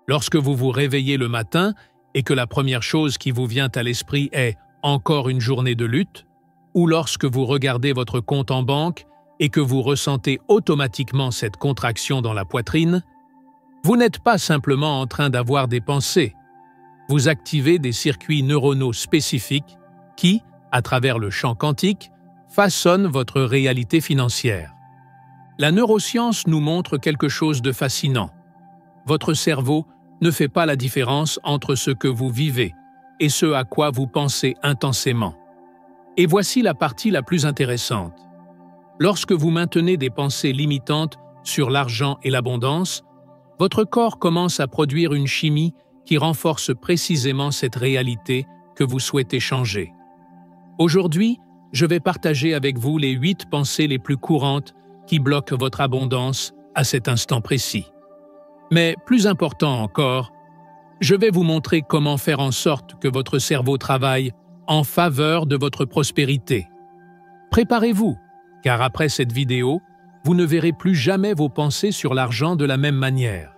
Lorsque vous vous réveillez le matin et que la première chose qui vous vient à l'esprit est « encore une journée de lutte », ou lorsque vous regardez votre compte en banque et que vous ressentez automatiquement cette contraction dans la poitrine, vous n'êtes pas simplement en train d'avoir des pensées. Vous activez des circuits neuronaux spécifiques qui, à travers le champ quantique, façonnent votre réalité financière. La neuroscience nous montre quelque chose de fascinant. Votre cerveau ne fait pas la différence entre ce que vous vivez et ce à quoi vous pensez intensément. Et voici la partie la plus intéressante. Lorsque vous maintenez des pensées limitantes sur l'argent et l'abondance, votre corps commence à produire une chimie qui renforce précisément cette réalité que vous souhaitez changer. Aujourd'hui, je vais partager avec vous les 8 pensées les plus courantes qui bloquent votre abondance à cet instant précis. Mais plus important encore, je vais vous montrer comment faire en sorte que votre cerveau travaille en faveur de votre prospérité. Préparez-vous, car après cette vidéo, vous ne verrez plus jamais vos pensées sur l'argent de la même manière.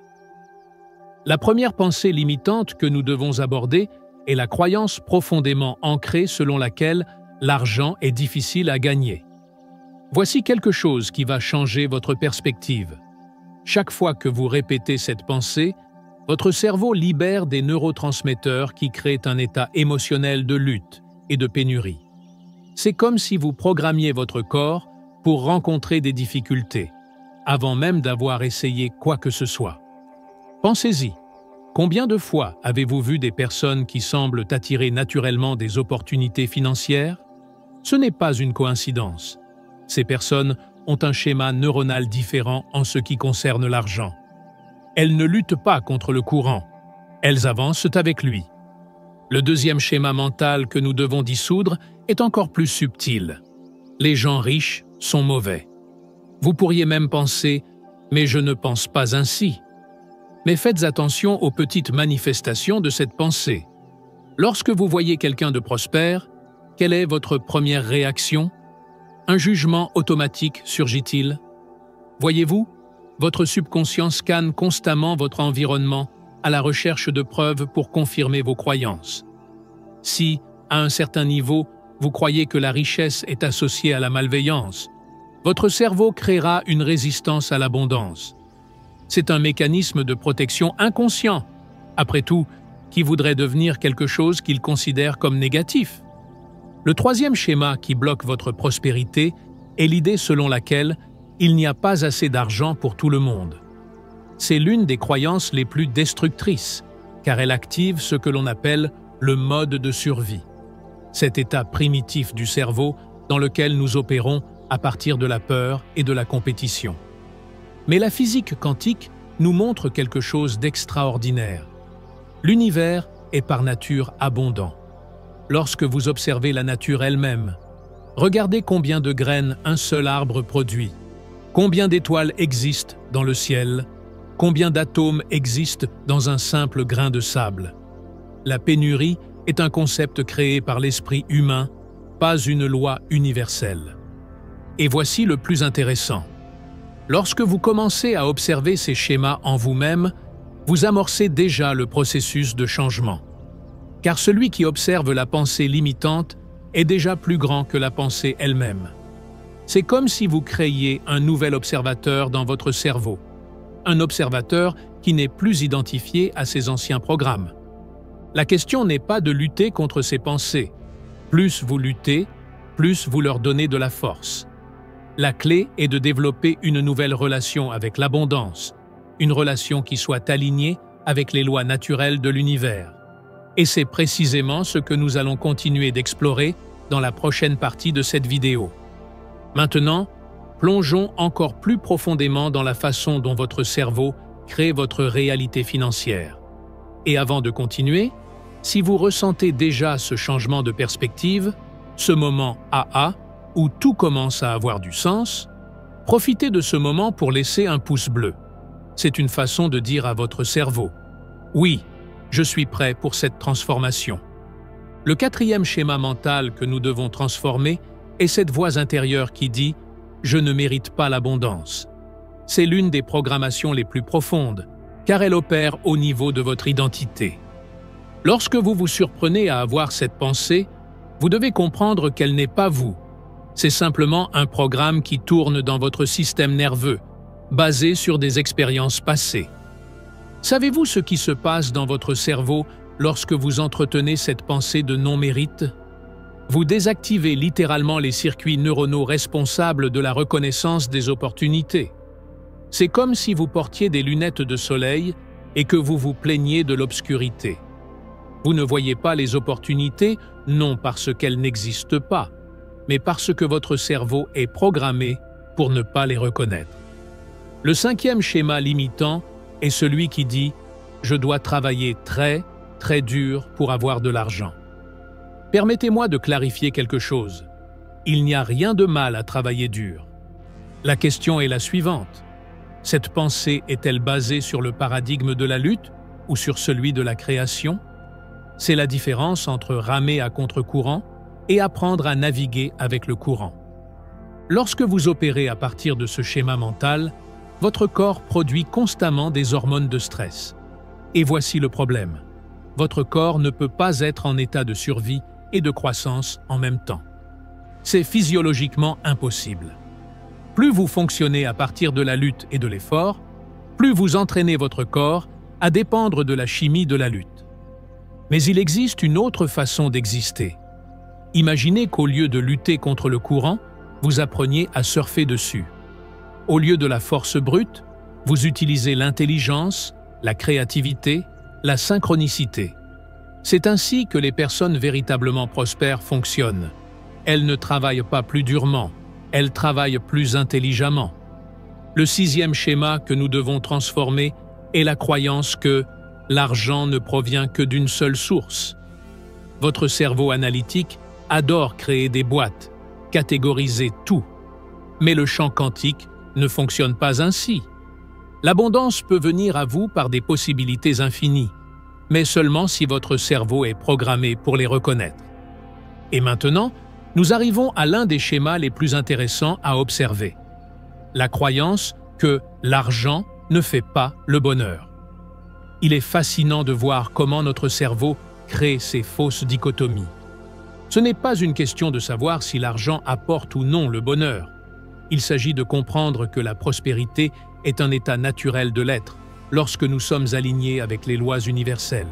La première pensée limitante que nous devons aborder est la croyance profondément ancrée selon laquelle l'argent est difficile à gagner. Voici quelque chose qui va changer votre perspective. Chaque fois que vous répétez cette pensée, votre cerveau libère des neurotransmetteurs qui créent un état émotionnel de lutte et de pénurie. C'est comme si vous programmiez votre corps pour rencontrer des difficultés, avant même d'avoir essayé quoi que ce soit. Pensez-y. Combien de fois avez-vous vu des personnes qui semblent attirer naturellement des opportunités financières? Ce n'est pas une coïncidence. Ces personnes ont un schéma neuronal différent en ce qui concerne l'argent. Elles ne luttent pas contre le courant, elles avancent avec lui. Le deuxième schéma mental que nous devons dissoudre est encore plus subtil. Les gens riches sont mauvais. Vous pourriez même penser « mais je ne pense pas ainsi ». Mais faites attention aux petites manifestations de cette pensée. Lorsque vous voyez quelqu'un de prospère, quelle est votre première réaction? Un jugement automatique surgit-il? Voyez-vous, votre subconscient scanne constamment votre environnement à la recherche de preuves pour confirmer vos croyances. Si, à un certain niveau, vous croyez que la richesse est associée à la malveillance, votre cerveau créera une résistance à l'abondance. C'est un mécanisme de protection inconscient. Après tout, qui voudrait devenir quelque chose qu'il considère comme négatif? Le troisième schéma qui bloque votre prospérité est l'idée selon laquelle il n'y a pas assez d'argent pour tout le monde. C'est l'une des croyances les plus destructrices, car elle active ce que l'on appelle le mode de survie. Cet état primitif du cerveau dans lequel nous opérons à partir de la peur et de la compétition. Mais la physique quantique nous montre quelque chose d'extraordinaire. L'univers est par nature abondant. Lorsque vous observez la nature elle-même, regardez combien de graines un seul arbre produit, combien d'étoiles existent dans le ciel, combien d'atomes existent dans un simple grain de sable. La pénurie est un concept créé par l'esprit humain, pas une loi universelle. Et voici le plus intéressant. Lorsque vous commencez à observer ces schémas en vous-même, vous amorcez déjà le processus de changement. Car celui qui observe la pensée limitante est déjà plus grand que la pensée elle-même. C'est comme si vous créiez un nouvel observateur dans votre cerveau. Un observateur qui n'est plus identifié à ses anciens programmes. La question n'est pas de lutter contre ces pensées. Plus vous luttez, plus vous leur donnez de la force. La clé est de développer une nouvelle relation avec l'abondance, une relation qui soit alignée avec les lois naturelles de l'univers. Et c'est précisément ce que nous allons continuer d'explorer dans la prochaine partie de cette vidéo. Maintenant, plongeons encore plus profondément dans la façon dont votre cerveau crée votre réalité financière. Et avant de continuer, si vous ressentez déjà ce changement de perspective, ce moment AA, où tout commence à avoir du sens, profitez de ce moment pour laisser un pouce bleu. C'est une façon de dire à votre cerveau « Oui, je suis prêt pour cette transformation ». Le quatrième schéma mental que nous devons transformer est cette voix intérieure qui dit « Je ne mérite pas l'abondance ». C'est l'une des programmations les plus profondes, car elle opère au niveau de votre identité. Lorsque vous vous surprenez à avoir cette pensée, vous devez comprendre qu'elle n'est pas vous. C'est simplement un programme qui tourne dans votre système nerveux, basé sur des expériences passées. Savez-vous ce qui se passe dans votre cerveau lorsque vous entretenez cette pensée de non-mérite? Vous désactivez littéralement les circuits neuronaux responsables de la reconnaissance des opportunités. C'est comme si vous portiez des lunettes de soleil et que vous vous plaigniez de l'obscurité. Vous ne voyez pas les opportunités, non parce qu'elles n'existent pas, mais parce que votre cerveau est programmé pour ne pas les reconnaître. Le cinquième schéma limitant est celui qui dit « Je dois travailler très, très dur pour avoir de l'argent ». Permettez-moi de clarifier quelque chose. Il n'y a rien de mal à travailler dur. La question est la suivante. Cette pensée est-elle basée sur le paradigme de la lutte ou sur celui de la création? C'est la différence entre ramer à contre-courant et apprendre à naviguer avec le courant. Lorsque vous opérez à partir de ce schéma mental, votre corps produit constamment des hormones de stress. Et voici le problème. Votre corps ne peut pas être en état de survie et de croissance en même temps. C'est physiologiquement impossible. Plus vous fonctionnez à partir de la lutte et de l'effort, plus vous entraînez votre corps à dépendre de la chimie de la lutte. Mais il existe une autre façon d'exister. Imaginez qu'au lieu de lutter contre le courant, vous appreniez à surfer dessus. Au lieu de la force brute, vous utilisez l'intelligence, la créativité, la synchronicité. C'est ainsi que les personnes véritablement prospères fonctionnent. Elles ne travaillent pas plus durement, elles travaillent plus intelligemment. Le sixième schéma que nous devons transformer est la croyance que l'argent ne provient que d'une seule source. Votre cerveau analytique adore créer des boîtes, catégoriser tout. Mais le champ quantique ne fonctionne pas ainsi. L'abondance peut venir à vous par des possibilités infinies, mais seulement si votre cerveau est programmé pour les reconnaître. Et maintenant, nous arrivons à l'un des schémas les plus intéressants à observer. La croyance que l'argent ne fait pas le bonheur. Il est fascinant de voir comment notre cerveau crée ces fausses dichotomies. Ce n'est pas une question de savoir si l'argent apporte ou non le bonheur. Il s'agit de comprendre que la prospérité est un état naturel de l'être, lorsque nous sommes alignés avec les lois universelles.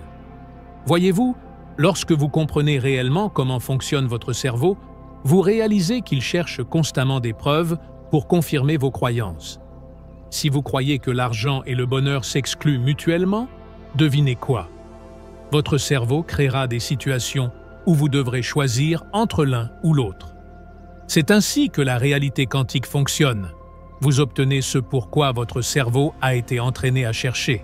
Voyez-vous, lorsque vous comprenez réellement comment fonctionne votre cerveau, vous réalisez qu'il cherche constamment des preuves pour confirmer vos croyances. Si vous croyez que l'argent et le bonheur s'excluent mutuellement, devinez quoi? Votre cerveau créera des situations où vous devrez choisir entre l'un ou l'autre. C'est ainsi que la réalité quantique fonctionne. Vous obtenez ce pourquoi votre cerveau a été entraîné à chercher.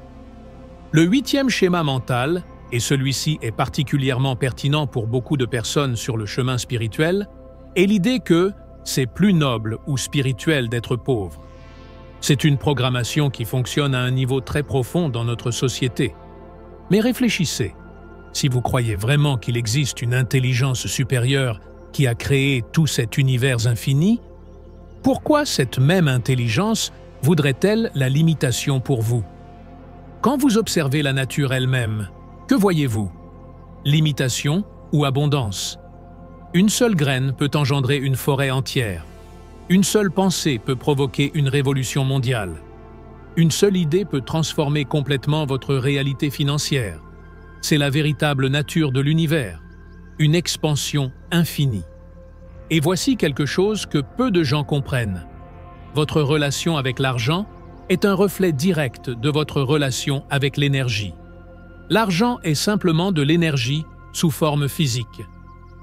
Le huitième schéma mental, et celui-ci est particulièrement pertinent pour beaucoup de personnes sur le chemin spirituel, est l'idée que c'est plus noble ou spirituel d'être pauvre. C'est une programmation qui fonctionne à un niveau très profond dans notre société. Mais réfléchissez, si vous croyez vraiment qu'il existe une intelligence supérieure qui a créé tout cet univers infini, pourquoi cette même intelligence voudrait-elle la limitation pour vous? Quand vous observez la nature elle-même, que voyez-vous? Limitation ou abondance? Une seule graine peut engendrer une forêt entière. Une seule pensée peut provoquer une révolution mondiale. Une seule idée peut transformer complètement votre réalité financière. C'est la véritable nature de l'univers, une expansion infinie. Et voici quelque chose que peu de gens comprennent. Votre relation avec l'argent est un reflet direct de votre relation avec l'énergie. L'argent est simplement de l'énergie sous forme physique.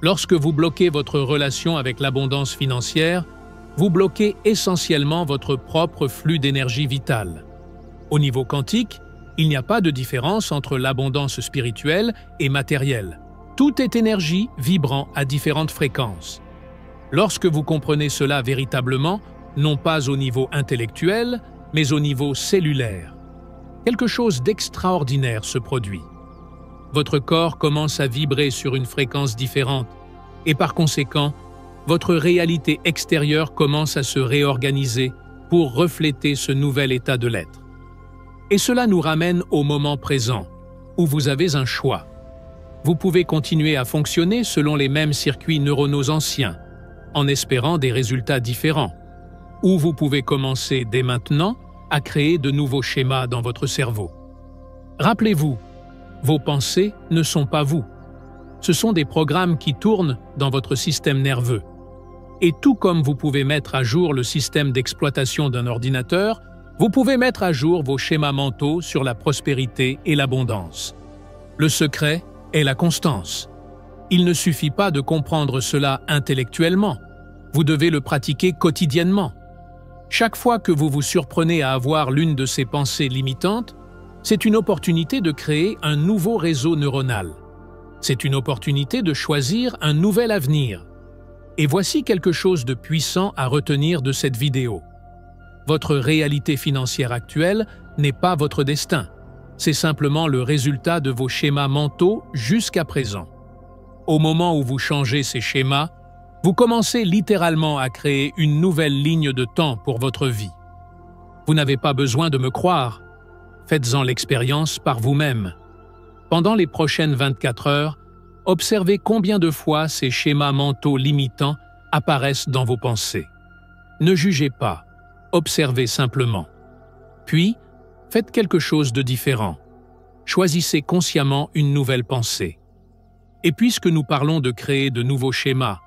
Lorsque vous bloquez votre relation avec l'abondance financière, vous bloquez essentiellement votre propre flux d'énergie vitale. Au niveau quantique, il n'y a pas de différence entre l'abondance spirituelle et matérielle. Tout est énergie vibrant à différentes fréquences. Lorsque vous comprenez cela véritablement, non pas au niveau intellectuel, mais au niveau cellulaire, quelque chose d'extraordinaire se produit. Votre corps commence à vibrer sur une fréquence différente et par conséquent, votre réalité extérieure commence à se réorganiser pour refléter ce nouvel état de l'être. Et cela nous ramène au moment présent, où vous avez un choix. Vous pouvez continuer à fonctionner selon les mêmes circuits neuronaux anciens, en espérant des résultats différents. Ou vous pouvez commencer dès maintenant à créer de nouveaux schémas dans votre cerveau. Rappelez-vous, vos pensées ne sont pas vous. Ce sont des programmes qui tournent dans votre système nerveux. Et tout comme vous pouvez mettre à jour le système d'exploitation d'un ordinateur, vous pouvez mettre à jour vos schémas mentaux sur la prospérité et l'abondance. Le secret est la constance. Il ne suffit pas de comprendre cela intellectuellement. Vous devez le pratiquer quotidiennement. Chaque fois que vous vous surprenez à avoir l'une de ces pensées limitantes, c'est une opportunité de créer un nouveau réseau neuronal. C'est une opportunité de choisir un nouvel avenir. Et voici quelque chose de puissant à retenir de cette vidéo. Votre réalité financière actuelle n'est pas votre destin. C'est simplement le résultat de vos schémas mentaux jusqu'à présent. Au moment où vous changez ces schémas, vous commencez littéralement à créer une nouvelle ligne de temps pour votre vie. Vous n'avez pas besoin de me croire. Faites-en l'expérience par vous-même. Pendant les prochaines 24 heures, observez combien de fois ces schémas mentaux limitants apparaissent dans vos pensées. Ne jugez pas, observez simplement. Puis, faites quelque chose de différent. Choisissez consciemment une nouvelle pensée. Et puisque nous parlons de créer de nouveaux schémas,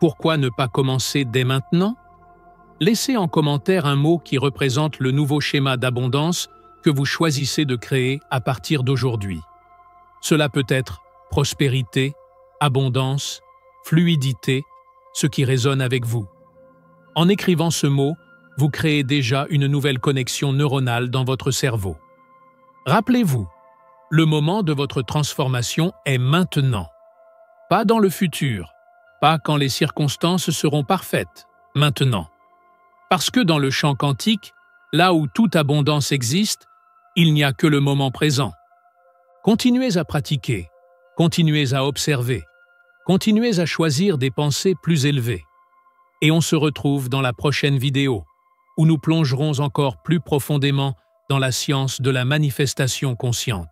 pourquoi ne pas commencer dès maintenant? Laissez en commentaire un mot qui représente le nouveau schéma d'abondance que vous choisissez de créer à partir d'aujourd'hui. Cela peut être prospérité, abondance, fluidité, ce qui résonne avec vous. En écrivant ce mot, vous créez déjà une nouvelle connexion neuronale dans votre cerveau. Rappelez-vous, le moment de votre transformation est maintenant. Pas dans le futur, pas quand les circonstances seront parfaites, maintenant. Parce que dans le champ quantique, là où toute abondance existe, il n'y a que le moment présent. Continuez à pratiquer, continuez à observer, continuez à choisir des pensées plus élevées. Et on se retrouve dans la prochaine vidéo, où nous plongerons encore plus profondément dans la science de la manifestation consciente.